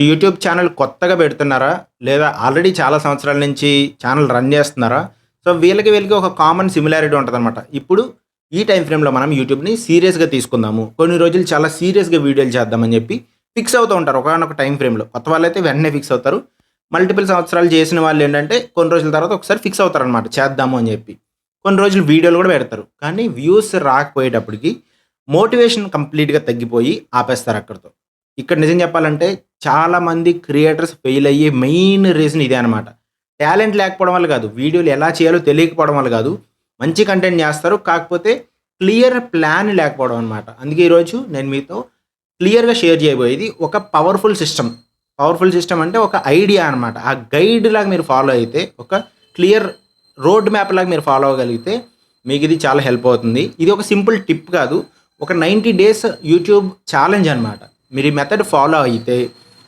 YouTube channel కొత్తగా పెడుతున్నారా? లేదా ఆల్రెడీ చాలా సంవత్సరాల నుంచి ఛానల్ రన్ చేస్తున్నారా? సో, వీళ్ళకి ఒక కామన్ సిమిలారిటీ ఉంటదనమాట. ఇప్పుడు ఈ టైమ్ ఫ్రేమ్‌లో మనం యూట్యూబ్‌ని సీరియస్‌గా తీసుకుందాము. కొన్ని రోజులు చాలా సీరియస్‌గా వీడియోలు చేద్దామని చెప్పి ఫిక్స్ అవుతూ ఉంటారు. ఒకానొక టైమ్ ఫ్రేమ్‌లో. కొత్త వాళ్ళైతే వెంటనే ఫిక్స్ అవుతారు. మల్టిపుల్ సంవత్సరాలు చేసిన వాళ్ళేంటంటే కొన్ని రోజుల తర్వాత ఒకసారి ఫిక్స్ అవుతారనమాట చేద్దాము అని చెప్పి. కొన్ని రోజులు వీడియోలు కూడా పెడతారు. కానీ వ్యూస్ రాకపోయేటప్పటికి మోటివేషన్ కంప్లీట్‌గా తగ్గిపోయి ఆపేస్తారు అక్కడితో. ఇక్కడ నిజం చెప్పాలంటే చాలామంది క్రియేటర్స్ ఫెయిల్ అయ్యే మెయిన్ రీజన్ ఇదే అనమాట. టాలెంట్ లేకపోవడం వల్ల కాదు. వీడియోలు ఎలా చేయాలో తెలియకపోవడం వల్ల కాదు. మంచి కంటెంట్ చేస్తారు. కాకపోతే క్లియర్ ప్లాన్ లేకపోవడం అనమాట. అందుకే ఈరోజు నేను మీతో క్లియర్‌గా షేర్ చేయబోయేది ఒక పవర్‌ఫుల్ సిస్టమ్. పవర్‌ఫుల్ సిస్టమ్ అంటే ఒక ఐడియా అనమాట. ఆ గైడ్ లాగా మీరు ఫాలో అయితే ఒక క్లియర్ రోడ్ మ్యాప్ లాగా మీరు ఫాలో అవ్వగలిగితే మీకు ఇది చాలా హెల్ప్ అవుతుంది. ఇది ఒక సింపుల్ టిప్ కాదు. ఒక 90 డేస్ యూట్యూబ్ ఛాలెంజ్ అనమాట. మీరు ఈ మెథడ్ ఫాలో అయితే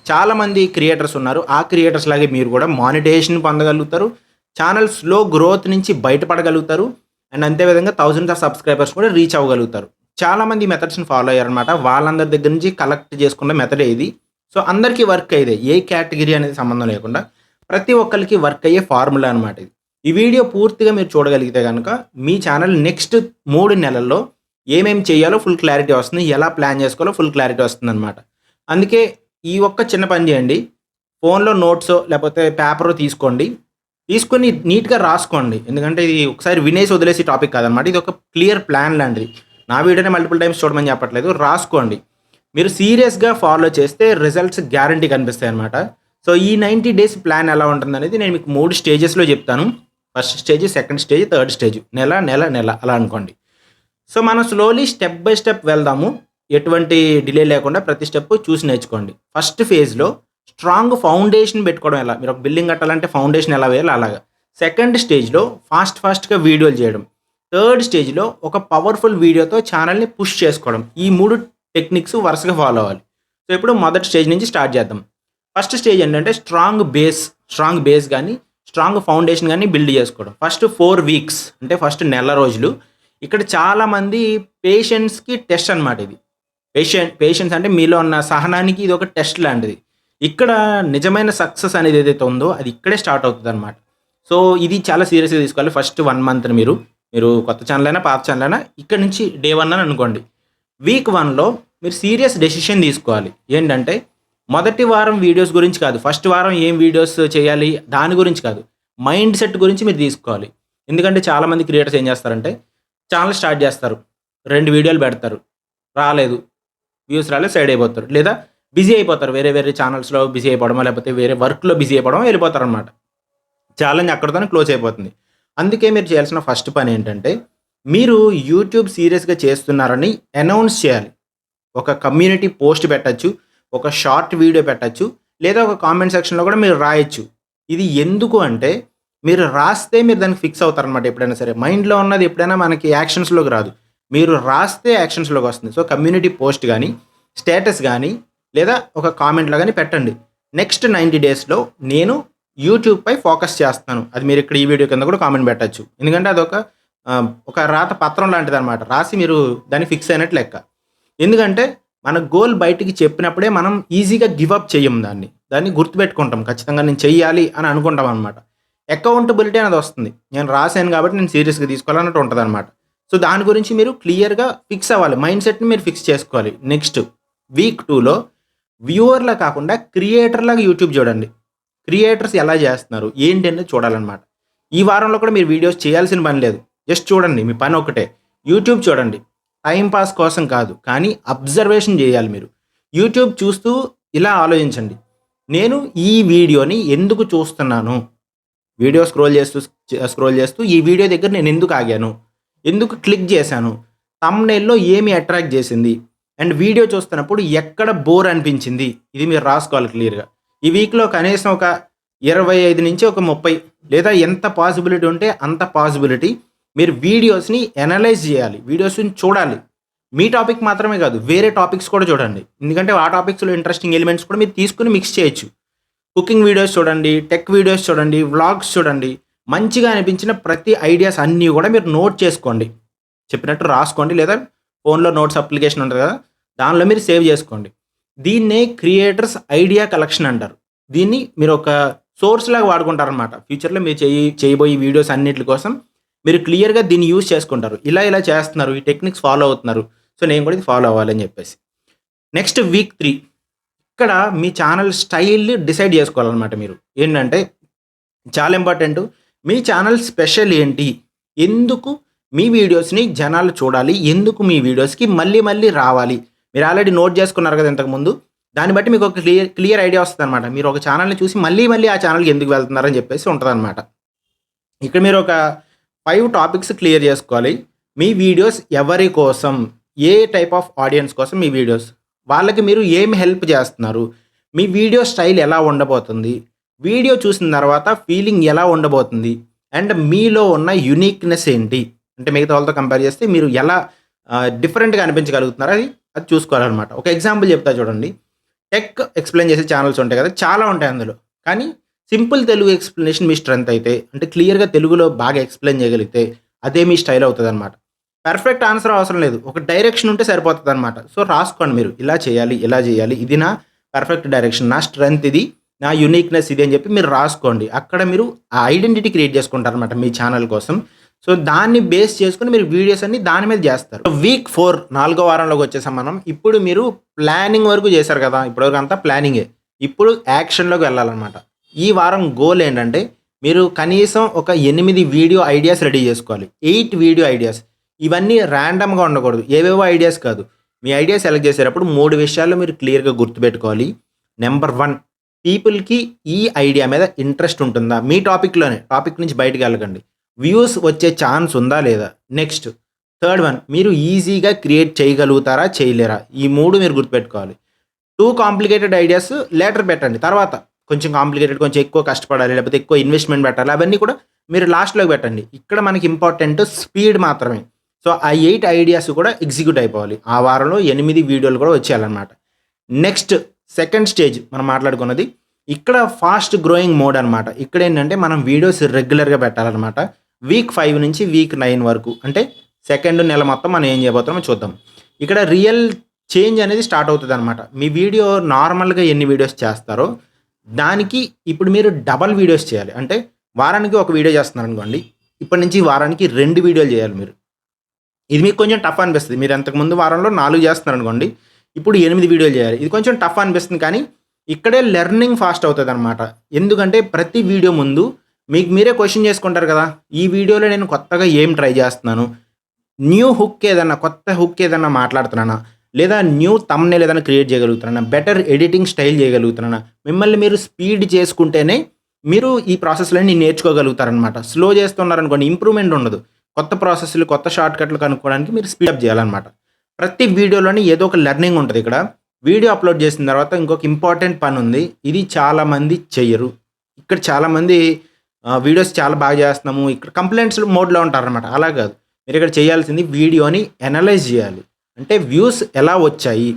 చాలామంది క్రియేటర్స్ ఉన్నారు. ఆ క్రియేటర్స్ లాగే మీరు కూడా మానిటైజేషన్ పొందగలుగుతారు. ఛానల్ స్లో గ్రోత్ నుంచి బయటపడగలుగుతారు. అండ్ అంతే విధంగా థౌసండ్స్ ఆఫ్ సబ్స్క్రైబర్స్ కూడా రీచ్ అవ్వగలుగుతారు. చాలామంది ఈ మెథడ్స్‌ని ఫాలో అయ్యారనమాట. వాళ్ళందరి దగ్గర నుంచి కలెక్ట్ చేసుకున్న మెథడే ఇది. సో, అందరికీ వర్క్ అయ్యేదే. ఏ కేటగిరీ అనేది సంబంధం లేకుండా ప్రతి ఒక్కళ్ళకి వర్క్ అయ్యే ఫార్ములా అనమాట ఇది. ఈ వీడియో పూర్తిగా మీరు చూడగలిగితే గనక మీ ఛానల్ నెక్స్ట్ 3 నెలల్లో ఏమేమి చేయాలో ఫుల్ క్లారిటీ వస్తుంది. ఎలా ప్లాన్ చేసుకోవాలో ఫుల్ క్లారిటీ వస్తుందనమాట. అందుకే ఈ ఒక్క చిన్న పని చేయండి. ఫోన్‌లో నోట్సో లేకపోతే పేపరో తీసుకోండి. తీసుకొని నీట్‌గా రాసుకోండి. ఎందుకంటే ఇది ఒకసారి వినేసి వదిలేసే టాపిక్ కాదనమాట. ఇది ఒక క్లియర్ ప్లాన్ లాంటిది. నా వీడియోనే మల్టిపుల్ టైమ్స్ చూడమని చెప్పట్లేదు. రాసుకోండి. మీరు సీరియస్‌గా ఫాలో చేస్తే రిజల్ట్స్ గ్యారంటీ కనిపిస్తాయనమాట. సో, ఈ 90 డేస్ ప్లాన్ ఎలా ఉంటుందనేది నేను మీకు 3 స్టేజెస్‌లో చెప్తాను. First stage, second stage, third stage. నెల, నెల, నెల అలా అనుకోండి. సో, మనం స్లోలీ స్టెప్ బై స్టెప్ వెళ్దాము. ఎటువంటి డిలే లేకుండా ప్రతి స్టెప్ చూసి నేర్చుకోండి. ఫస్ట్ ఫేజ్‌లో స్ట్రాంగ్ ఫౌండేషన్ పెట్టుకోవడం ఎలా? మీరు ఒక బిల్డింగ్ కట్టాలంటే ఫౌండేషన్ ఎలా వేయాలో అలాగా. సెకండ్ స్టేజ్‌లో ఫాస్ట్‌గా వీడియోలు చేయడం. థర్డ్ స్టేజ్‌లో ఒక పవర్‌ఫుల్ వీడియోతో ఛానల్‌ని పుష్ చేసుకోవడం. ఈ 3 టెక్నిక్స్ వరుసగా ఫాలో అవ్వాలి. సో, ఇప్పుడు మొదటి స్టేజ్ నుంచి స్టార్ట్ చేద్దాం. ఫస్ట్ స్టేజ్ ఏంటంటే స్ట్రాంగ్ బేస్ గాని, స్ట్రాంగ్ ఫౌండేషన్ గాని బిల్డ్ చేసుకోవడం. ఫస్ట్ 4 వీక్స్ అంటే ఫస్ట్ నెల రోజులు. ఇక్కడ చాలామంది పేషెన్స్‌కి టెస్ట్ అనమాట ఇది. పేషెన్స్ అంటే మీలో ఉన్న సహనానికి ఇది ఒక టెస్ట్ లాంటిది. ఇక్కడ నిజమైన సక్సెస్ అనేది ఏదైతే ఉందో అది ఇక్కడే స్టార్ట్ అవుతదనమాట. సో, ఇది చాలా సీరియస్‌గా తీసుకోవాలి. ఫస్ట్ 1 మంత్‌ని మీరు కొత్త ఛానల్ అయినా, పాత ఛానల్ అయినా ఇక్కడి నుంచి డే 1 అని అనుకోండి. వీక్ 1లో మీరు సీరియస్ డెసిషన్ తీసుకోవాలి. ఏంటంటే మొదటి వారం వీడియోస్ గురించి కాదు. ఫస్ట్ వారం ఏం వీడియోస్ చేయాలి దాని గురించి కాదు. మైండ్ సెట్ గురించి మీరు తీసుకోవాలి. ఎందుకంటే చాలామంది క్రియేటర్స్ ఏం చేస్తారంటే ఛానల్ స్టార్ట్ చేస్తారు. 2 వీడియోలు పెడతారు. రాలేదు. వ్యూస్ రాలేదు సైడ్ అయిపోతారు. లేదా బిజీ అయిపోతారు. వేరే ఛానల్స్‌లో బిజీ అయిపోవడమో, లేకపోతే వేరే వర్క్‌లో బిజీ అయిపోవడమో వెళ్ళిపోతారనమాట. ఛాలెంజ్ అక్కడితోనే క్లోజ్ అయిపోతుంది. అందుకే మీరు చేయాల్సిన ఫస్ట్ పని ఏంటంటే, మీరు యూట్యూబ్ సీరియస్‌గా చేస్తున్నారని అనౌన్స్ చేయాలి. ఒక కమ్యూనిటీ పోస్ట్ పెట్టొచ్చు. ఒక షార్ట్ వీడియో పెట్టొచ్చు. లేదా ఒక కామెంట్ సెక్షన్‌లో కూడా మీరు రాయొచ్చు. ఇది ఎందుకు అంటే, మీరు రాస్తే మీరు దానికి ఫిక్స్ అవుతారనమాట ఎప్పుడైనా సరే. మైండ్‌లో ఉన్నది ఎప్పుడైనా మనకి యాక్షన్స్‌లోకి రాదు. మీరు రాస్తే యాక్షన్స్‌లోకి వస్తుంది. సో, కమ్యూనిటీ పోస్ట్ గాని, స్టేటస్ గాని, లేదా ఒక కామెంట్‌లో గాని పెట్టండి. నెక్స్ట్ 90 డేస్‌లో నేను యూట్యూబ్‌పై ఫోకస్ చేస్తాను. అది మీరు ఇక్కడ ఈ వీడియో కింద కూడా కామెంట్ పెట్టొచ్చు. ఎందుకంటే అదొక ఒక రాత పత్రం లాంటిదనమాట. రాసి మీరు దాన్ని ఫిక్స్ అయినట్టు లెక్క. ఎందుకంటే మన గోల్ బయటికి చెప్పినప్పుడే మనం ఈజీగా గివ్ అప్ చెయ్యం దాన్ని. దాన్ని గుర్తుపెట్టుకుంటాం. ఖచ్చితంగా నేను చెయ్యాలి అని అనుకుంటాం అనమాట. అకౌంటబిలిటీ అనేది వస్తుంది. నేను రాసాను కాబట్టి నేను సీరియస్‌గా తీసుకోవాలన్నట్టు ఉంటదనమాట. సో, దాని గురించి మీరు క్లియర్‌గా ఫిక్స్ అవ్వాలి. మైండ్ సెట్‌ని మీరు ఫిక్స్ చేసుకోవాలి. నెక్స్ట్ వీక్ 2లో వ్యూవర్‌లా కాకుండా క్రియేటర్‌లాగా యూట్యూబ్ చూడండి. క్రియేటర్స్ ఎలా చేస్తున్నారు? ఏంటి అనేది చూడాలనమాట. ఈ వారంలో కూడా మీరు వీడియోస్ చేయాల్సిన పని లేదు. జస్ట్ చూడండి. మీ పని ఒక్కటే. యూట్యూబ్ చూడండి. టైమ్ పాస్ కోసం కాదు. కానీ అబ్జర్వేషన్ చేయాలి మీరు. యూట్యూబ్ చూస్తూ ఇలా ఆలోచించండి. నేను ఈ వీడియోని ఎందుకు చూస్తున్నాను? వీడియో స్క్రోల్ చేస్తూ ఈ వీడియో దగ్గర నేను ఎందుకు ఆగాను? ఎందుకు క్లిక్ చేశాను? థంబ్‌నెయిల్‌లో ఏమి అట్రాక్ట్ చేసింది? అండ్ వీడియో చూస్తున్నప్పుడు ఎక్కడ బోర్ అనిపించింది? ఇది మీరు రాసుకోవాలి క్లియర్‌గా. ఈ వీక్‌లో కనీసం ఒక 25 నుంచి ఒక 30 లేదా ఎంత పాసిబిలిటీ ఉంటే అంత పాసిబిలిటీ మీరు వీడియోస్‌ని అనలైజ్ చేయాలి. వీడియోస్‌ని చూడాలి. మీ టాపిక్ మాత్రమే కాదు. వేరే టాపిక్స్ కూడా చూడండి. ఎందుకంటే ఆ టాపిక్స్‌లో ఇంట్రెస్టింగ్ ఎలిమెంట్స్ కూడా మీరు తీసుకొని మిక్స్ చేయొచ్చు. కుకింగ్ వీడియోస్ చూడండి, టెక్ వీడియోస్ చూడండి, వ్లాగ్స్ చూడండి. మంచిగా అనిపించిన ప్రతి ఐడియాస్ అన్నీ కూడా మీరు నోట్ చేసుకోండి. చెప్పినట్టు రాసుకోండి లేదా ఫోన్‌లో నోట్స్ అప్లికేషన్ ఉంటది కదా! దానిలో మీరు సేవ్ చేసుకోండి. దీన్నే క్రియేటర్స్ ఐడియా కలెక్షన్ అంటారు. దీన్ని మీరు ఒక సోర్స్ లాగా వాడుకుంటారనమాట. ఫ్యూచర్‌లో మీరు చేయబోయే వీడియోస్ అన్నిట్లి కోసం మీరు క్లియర్‌గా దీన్ని యూజ్ చేసుకుంటారు. ఇలా చేస్తున్నారు. ఈ టెక్నిక్స్ ఫాలో అవుతున్నారు. సో, నేను కూడా ఇది ఫాలో అవ్వాలని చెప్పేసి. నెక్స్ట్ వీక్ 3 ఇక్కడ మీ ఛానల్ స్టైల్ డిసైడ్ చేసుకోవాలనమాట మీరు. ఏంటంటే చాలా ఇంపార్టెంటు. మీ ఛానల్ స్పెషల్ ఏంటి? ఎందుకు మీ వీడియోస్‌ని జనాలు చూడాలి? ఎందుకు మీ వీడియోస్‌కి మళ్ళీ రావాలి? మీరు ఆల్రెడీ నోట్ చేసుకున్నారు కదా ఇంతకుముందు. దాన్ని బట్టి మీకు ఒక క్లియర్ ఐడియా వస్తదనమాట. మీరు ఒక ఛానల్‌ని చూసి మళ్ళీ ఆ ఛానల్‌కి ఎందుకు వెళ్తున్నారని చెప్పేసి ఉంటదనమాట. ఇక్కడ మీరు ఒక 5 టాపిక్స్ క్లియర్ చేసుకోవాలి. మీ వీడియోస్ ఎవరి కోసం? ఏ టైప్ ఆఫ్ ఆడియన్స్ కోసం మీ వీడియోస్? వాళ్ళకి మీరు ఏమి హెల్ప్ చేస్తున్నారు? మీ వీడియో స్టైల్ ఎలా ఉండబోతుంది? వీడియో చూసిన తర్వాత ఫీలింగ్ ఎలా ఉండబోతుంది? అండ్ మీలో ఉన్న యూనిక్‌నెస్ ఏంటి? అంటే మిగతా వాళ్ళతో కంపేర్ చేస్తే మీరు ఎలా డిఫరెంట్‌గా అనిపించగలుగుతున్నారు అది చూసుకోవాలనమాట. ఒక ఎగ్జాంపుల్ చెప్తా చూడండి. టెక్ ఎక్స్‌ప్లెయిన్ చేసే ఛానెల్స్ ఉంటాయి కదా! చాలా ఉంటాయి అందులో. కానీ సింపుల్ తెలుగు ఎక్స్‌ప్లనేషన్ మీ స్ట్రెంత్ అయితే, అంటే క్లియర్‌గా తెలుగులో బాగా ఎక్స్‌ప్లెయిన్ చేయగలిగితే అదే మీ స్టైల్ అవుతదనమాట. పర్ఫెక్ట్ ఆన్సర్ అవసరం లేదు. ఒక డైరెక్షన్ ఉంటే సరిపోతదనమాట. సో, రాసుకోండి మీరు. ఇలా చేయాలి, ఇలా చేయాలి. ఇది నా పర్ఫెక్ట్ డైరెక్షన్. నా స్ట్రెంత్ ఇది. నా యూనిక్‌నెస్ ఇది అని చెప్పి మీరు రాసుకోండి. అక్కడ మీరు ఆ ఐడెంటిటీ క్రియేట్ చేసుకుంటారనమాట మీ ఛానల్ కోసం. సో, దాన్ని బేస్ చేసుకొని మీరు వీడియోస్ అన్ని దాని మీద చేస్తారు. వీక్ 4 4 వారంలోకి వచ్చేసాం మనం. ఇప్పుడు మీరు ప్లానింగ్ వరకు చేశారు కదా! ఇప్పటివరకు అంతా ప్లానింగే. ఇప్పుడు యాక్షన్‌లోకి వెళ్ళాలనమాట. ఈ వారం గోల్ ఏంటంటే మీరు కనీసం ఒక 8 వీడియో ఐడియాస్ రెడీ చేసుకోవాలి. 8 వీడియో ఐడియాస్. ఇవన్నీ ర్యాండమ్‌గా ఉండకూడదు. ఏవేవో ఐడియాస్ కాదు. మీ ఐడియా సెలెక్ట్ చేసేటప్పుడు 3 విషయాల్లో మీరు క్లియర్‌గా గుర్తుపెట్టుకోవాలి. నంబర్ 1 పీపుల్‌కి ఈ ఐడియా మీద ఇంట్రెస్ట్ ఉంటుందా? మీ టాపిక్‌లోనే. టాపిక్ నుంచి బయటికి వెళ్ళకండి. వ్యూస్ వచ్చే ఛాన్స్ ఉందా లేదా? నెక్స్ట్ థర్డ్ వన్ మీరు ఈజీగా క్రియేట్ చేయగలుగుతారా? చేయలేరా? ఈ 3 మీరు గుర్తుపెట్టుకోవాలి. టూ కాంప్లికేటెడ్ ఐడియాస్ లేటర్ పెట్టండి. తర్వాత కొంచెం కాంప్లికేటెడ్, కొంచెం ఎక్కువ కష్టపడాలి, లేకపోతే ఎక్కువ ఇన్వెస్ట్‌మెంట్ పెట్టాలి. అవన్నీ కూడా మీరు లాస్ట్‌లోకి పెట్టండి. ఇక్కడ మనకి ఇంపార్టెంట్ స్పీడ్ మాత్రమే. సో, ఆ 8 ఐడియాస్ కూడా ఎగ్జిక్యూట్ అయిపోవాలి. ఆ వారంలో 8 వీడియోలు కూడా వచ్చేయాలన్నమాట. నెక్స్ట్ సెకండ్ స్టేజ్ మనం మాట్లాడుకున్నది. ఇక్కడ ఫాస్ట్ గ్రోయింగ్ మోడ్ అనమాట. ఇక్కడేంటంటే మనం వీడియోస్ రెగ్యులర్‌గా పెట్టాలన్నమాట. వీక్ 5 నుంచి వీక్ 9 వరకు. అంటే సెకండ్ నెల మొత్తం మనం ఏం చేయబోతున్నామో చూద్దాం. ఇక్కడ రియల్ చేంజ్ అనేది స్టార్ట్ అవుతదనమాట. మీ వీడియో నార్మల్‌గా ఎన్ని వీడియోస్ చేస్తారో దానికి ఇప్పుడు మీరు డబల్ వీడియోస్ చేయాలి. అంటే వారానికి ఒక వీడియో చేస్తున్నారనుకోండి. ఇప్పటి నుంచి వారానికి 2 వీడియోలు చేయాలి మీరు. ఇది మీకు కొంచెం టఫ్ అనిపిస్తది. మీరు అంతకుముందు వారంలో 4 చేస్తున్నారనుకోండి. ఇప్పుడు 8 వీడియోలు చేయాలి. ఇది కొంచెం టఫ్ అనిపిస్తుంది కానీ ఇక్కడే లెర్నింగ్ ఫాస్ట్ అవుతదనమాట. ఎందుకంటే ప్రతి వీడియో ముందు మీకు మీరే క్వెషన్ చేసుకుంటారు కదా! ఈ వీడియోలో నేను కొత్తగా ఏం ట్రై చేస్తున్నాను? న్యూ హుక్ ఏదన్నా, కొత్త హుక్ ఏదన్నా మాట్లాడుతున్నానా? లేదా న్యూ థంబ్‌నెయిల్ ఏదైనా క్రియేట్ చేయగలుగుతున్నానా? బెటర్ ఎడిటింగ్ స్టైల్ చేయగలుగుతున్నానా? మిమ్మల్ని మీరు స్పీడ్ చేసుకుంటేనే మీరు ఈ ప్రాసెస్‌లన్నీ నేర్చుకోగలుగుతారనమాట. స్లో చేస్తున్నారనుకోండి ఇంప్రూవ్‌మెంట్ ఉండదు. కొత్త ప్రాసెస్‌లు, కొత్త షార్ట్‌కట్లు కనుక్కోవడానికి మీరు స్పీడప్ చేయాలనమాట. ప్రతి వీడియోలోని ఏదో ఒక లెర్నింగ్ ఉంటది ఇక్కడ. వీడియో అప్‌లోడ్ చేసిన తర్వాత ఇంకొక ఇంపార్టెంట్ పనుంది. ఇది చాలామంది చెయ్యరు. ఇక్కడ చాలామంది వీడియోస్ చాలా బాగా చేస్తున్నాము. ఇక్కడ కంప్లెయింట్స్ మోడ్‌లో ఉంటారనమాట. అలా కాదు. మీరిక్కడ చేయాల్సింది వీడియోని అనలైజ్ చేయాలి. అంటే వ్యూస్ ఎలా వచ్చాయి?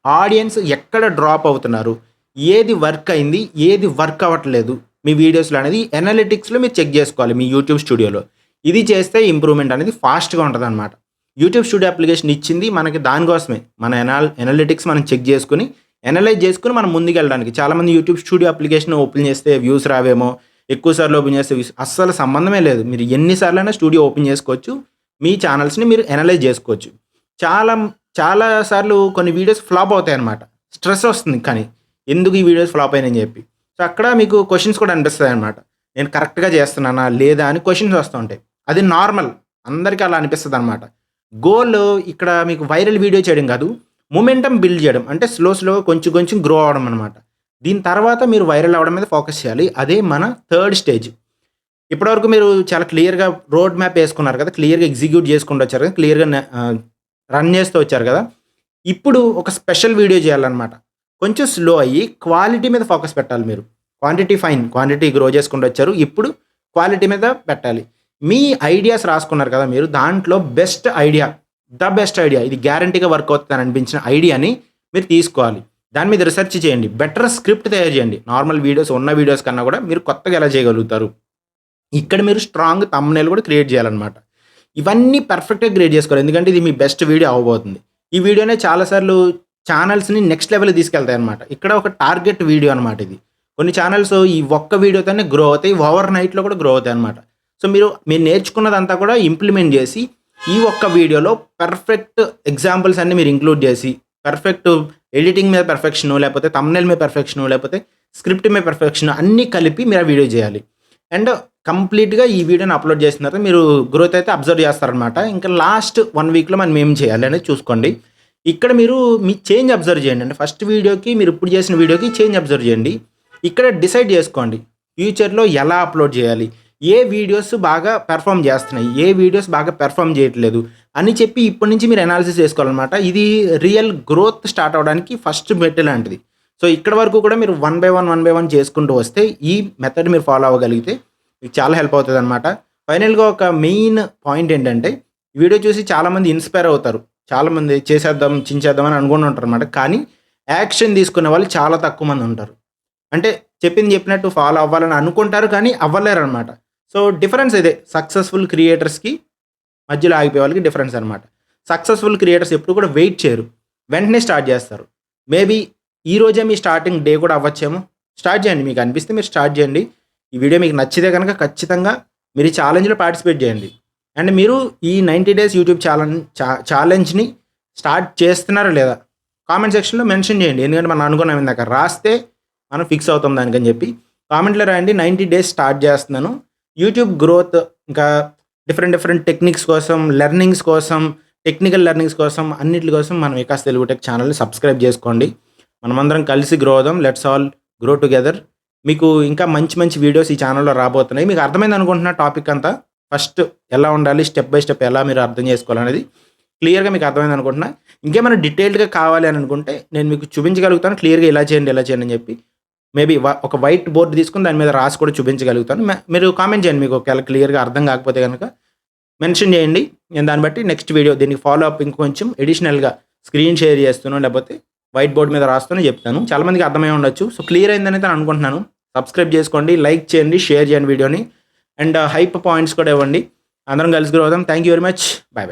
ఆడియన్స్ ఎక్కడ డ్రాప్ అవుతున్నారు? ఏది వర్క్ అయింది? ఏది వర్క్ అవ్వట్లేదు? మీ వీడియోస్‌లో అనేది అనలిటిక్స్‌లో మీరు చెక్ చేసుకోవాలి మీ యూట్యూబ్ స్టూడియోలో. ఇది చేస్తే ఇంప్రూవ్‌మెంట్ అనేది ఫాస్ట్‌గా ఉంటదనమాట. యూట్యూబ్ స్టూడియో అప్లికేషన్ ఇచ్చింది మనకి దానికోసమే. మన అనలిటిక్స్ మనం చెక్ చేసుకొని, అనలైజ్ చేసుకొని మనం ముందుకెళ్ళడానికి. చాలామంది యూట్యూబ్ స్టూడియో అప్లికేషన్ ఓపెన్ చేస్తే వ్యూస్ రావేమో, ఎక్కువ సార్లు ఓపెన్ చేస్తే వ్యూస్ అస్సలు సంబంధమే లేదు. మీరు ఎన్ని సార్లైనా స్టూడియో ఓపెన్ చేసుకోవచ్చు. మీ ఛానల్స్‌ని మీరు అనలైజ్ చేసుకోవచ్చు. చాలా చాలా సార్లు కొన్ని వీడియోస్ ఫ్లాప్ అవుతాయన్నమాట. స్ట్రెస్ వస్తుంది కానీ, ఎందుకు ఈ వీడియోస్ ఫ్లాప్ అయినాయని చెప్పి. సో, అక్కడ మీకు క్వెషన్స్ కూడా అనిపిస్తాయన్నమాట. నేను కరెక్ట్‌గా చేస్తున్నానా? లేదా? అని క్వెషన్స్ వస్తూ ఉంటాయి. అది నార్మల్. అందరికీ అలా అనిపిస్తదనమాట. గోల్ ఇక్కడ మీకు వైరల్ వీడియో చేయడం కాదు. మొమెంటమ్ బిల్డ్ చేయడం. అంటే స్లోగా కొంచెం గ్రో అవ్వడం అనమాట. దీని తర్వాత మీరు వైరల్ అవ్వడం మీద ఫోకస్ చేయాలి. అదే మన థర్డ్ స్టేజ్. ఇప్పటివరకు మీరు చాలా క్లియర్‌గా రోడ్ మ్యాప్ ఏసుకున్నారు కదా! క్లియర్‌గా ఎగ్జిక్యూట్ చేసుకుంటూ వచ్చారు కదా! క్లియర్‌గా రన్ చేస్తూ వచ్చారు కదా! ఇప్పుడు ఒక స్పెషల్ వీడియో చేయాలన్నమాట. కొంచెం స్లో అయ్యి క్వాలిటీ మీద ఫోకస్ పెట్టాలి మీరు. Quantity fine. క్వాంటిటీ గ్రో చేసుకుంటూ వచ్చారు. ఇప్పుడు క్వాలిటీ మీద పెట్టాలి. మీ ఐడియాస్ రాసుకున్నారు కదా మీరు. దాంట్లో బెస్ట్ ఐడియా, బెస్ట్ ఐడియా ఇది గ్యారంటీగా వర్క్ అవుతుందని అనిపించిన ఐడియాని మీరు తీసుకోవాలి. దాని మీద రిసర్చ్ చేయండి. బెటర్ స్క్రిప్ట్ తయారు చేయండి. నార్మల్ వీడియోస్ ఉన్న వీడియోస్ కన్నా కూడా మీరు కొత్తగా ఎలా చేయగలుగుతారు? ఇక్కడ మీరు స్ట్రాంగ్ థంబ్‌నెయిల్ కూడా క్రియేట్ చేయాలన్నమాట. ఇవన్నీ పర్ఫెక్ట్‌గా క్రియేట్ చేసుకోవాలి. ఎందుకంటే ఇది మీ బెస్ట్ వీడియో అవ్వబోతుంది. ఈ వీడియోనే చాలా సార్లు ఛానల్స్‌ని నెక్స్ట్ లెవెల్‌కి తీసుకెళ్తాయన్నమాట. ఇక్కడ ఒక టార్గెట్ వీడియో అనమాట ఇది. కొన్ని ఛానల్స్ ఈ ఒక్క వీడియోతోనే గ్రో అవుతాయి. ఓవర్ నైట్‌లో కూడా గ్రో అవుతాయన్నమాట. సో, మీరు నేర్చుకున్నదంతా కూడా ఇంప్లిమెంట్ చేసి, ఈ ఒక్క వీడియోలో పర్ఫెక్ట్ ఎగ్జాంపుల్స్ అన్నీ మీరు ఇంక్లూడ్ చేసి, పర్ఫెక్ట్ ఎడిటింగ్ మీద పర్ఫెక్షను, లేకపోతే థంబ్‌నెయిల్ మీద పర్ఫెక్షను, లేకపోతే స్క్రిప్ట్ మీద పర్ఫెక్షన్ అన్నీ కలిపి మీరు ఆ వీడియో చేయాలి. అండ్ కంప్లీట్‌గా ఈ వీడియోని అప్‌లోడ్ చేసిన తర్వాత మీరు గ్రోత్ అయితే అబ్జర్వ్ చేస్తారనమాట. ఇంకా లాస్ట్ 1 వీక్‌లో మనం ఏం చేయాలి అనేది చూసుకోండి. ఇక్కడ మీరు మీ చేంజ్ అబ్జర్వ్ చేయండి. అంటే ఫస్ట్ వీడియోకి మీరు ఇప్పుడు చేసిన వీడియోకి చేంజ్ అబ్జర్వ్ చేయండి. ఇక్కడ డిసైడ్ చేసుకోండి. ఫ్యూచర్‌లో ఎలా అప్‌లోడ్ చేయాలి? ఏ వీడియోస్ బాగా పెర్ఫార్మ్ చేస్తున్నాయి? ఏ వీడియోస్ బాగా పెర్ఫార్మ్ చేయట్లేదు? అని చెప్పి ఇప్పటి నుంచి మీరు అనాలిసిస్ చేసుకోవాలనమాట. ఇది రియల్ గ్రోత్ స్టార్ట్ అవ్వడానికి ఫస్ట్ మెట్టు లాంటిది. సో, ఇక్కడి వరకు కూడా మీరు వన్ బై వన్ చేసుకుంటూ వస్తే ఈ మెథడ్ మీరు ఫాలో అవ్వగలిగితే మీకు చాలా హెల్ప్ అవుతదనమాట. ఫైనల్‌గా ఒక మెయిన్ పాయింట్ ఏంటంటే, ఈ వీడియో చూసి చాలామంది ఇన్‌స్పైర్ అవుతారు. చాలామంది చేసేద్దాం, చించేద్దాం అని అనుకుంటూ ఉంటారనమాట. కానీ యాక్షన్ తీసుకునే వాళ్ళు చాలా తక్కువ మంది ఉంటారు. అంటే చెప్పింది చెప్పినట్టు ఫాలో అవ్వాలని అనుకుంటారు కానీ అవ్వలేరనమాట. సో, డిఫరెన్స్ ఇదే సక్సెస్‌ఫుల్ క్రియేటర్స్‌కి మధ్యలో ఆగిపోయే వాళ్ళకి డిఫరెన్స్ అనమాట. సక్సెస్‌ఫుల్ క్రియేటర్స్ ఎప్పుడు కూడా వెయిట్ చేయరు. వెంటనే స్టార్ట్ చేస్తారు. మేబీ ఈ రోజే మీ స్టార్టింగ్ డే కూడా అవ్వచ్చేమో. స్టార్ట్ చేయండి. మీకు అనిపిస్తే మీరు స్టార్ట్ చేయండి. ఈ వీడియో మీకు నచ్చితే గనక ఖచ్చితంగా మీరు ఈ ఛాలెంజ్‌లో పార్టిసిపేట్ చేయండి. అండ్ మీరు ఈ 90 డేస్ యూట్యూబ్ ఛాలెంజ్‌ని స్టార్ట్ చేస్తున్నారా లేదా? కామెంట్ సెక్షన్‌లో మెన్షన్ చేయండి. ఎందుకంటే మనం అనుకున్నాం ఇందాక రాస్తే మనం ఫిక్స్ అవుతాం దానికని చెప్పి. కామెంట్‌లో రాయండి 90 డేస్ స్టార్ట్ చేస్తున్నాను. యూట్యూబ్ గ్రోత్ ఇంకా డిఫరెంట్ టెక్నిక్స్ కోసం, లెర్నింగ్స్ కోసం, టెక్నికల్ లెర్నింగ్స్ కోసం అన్నిట్లి కోసం మన వికాస్ తెలుగు టెక్ ఛానల్‌ని సబ్స్క్రైబ్ చేసుకోండి. మనమందరం కలిసి గ్రో అవుదాం. Let's all grow together. మీకు ఇంకా మంచి వీడియోస్ ఈ ఛానల్‌లో రాబోతున్నాయి. మీకు అర్థమైంది అనుకుంటున్నా టాపిక్ అంతా. ఫస్ట్ ఎలా ఉండాలి, స్టెప్ బై స్టెప్ ఎలా మీరు అర్థం చేసుకోవాలనేది క్లియర్‌గా మీకు అర్థమైంది అనుకుంటున్నా. ఇంకేమైనా డీటెయిల్డ్‌గా కావాలి అని అనుకుంటే నేను మీకు చూపించగలుగుతాను. క్లియర్‌గా ఇలా చేయండి అని చెప్పి. మేబీ ఒక వైట్ బోర్డ్ తీసుకొని దాని మీద రాసి కూడా చూపించగలుగుతాను. మీరు కామెంట్ చేయండి. మీకు ఒకవేళ క్లియర్‌గా అర్థం కాకపోతే గనక మెన్షన్ చేయండి. నేను దాన్ని బట్టి నెక్స్ట్ వీడియో దీనికి ఫాలో అప్ ఇంకొంచెం ఎడిషనల్‌గా స్క్రీన్ షేర్ చేస్తూనో లేకపోతే వైట్ బోర్డ్ మీద రాస్తూనే చెప్తాను. చాలామందికి అర్థమై ఉండొచ్చు. సో, క్లియర్ అయిందని అయితే అనుకుంటున్నాను. సబ్స్క్రైబ్ చేసుకోండి, లైక్ చేయండి, షేర్ చేయండి వీడియోని. అండ్ హైప్ పాయింట్స్ కూడా ఇవ్వండి. అందరం కలిసి గ్రో అవుదాం. Thank you very much. Bye.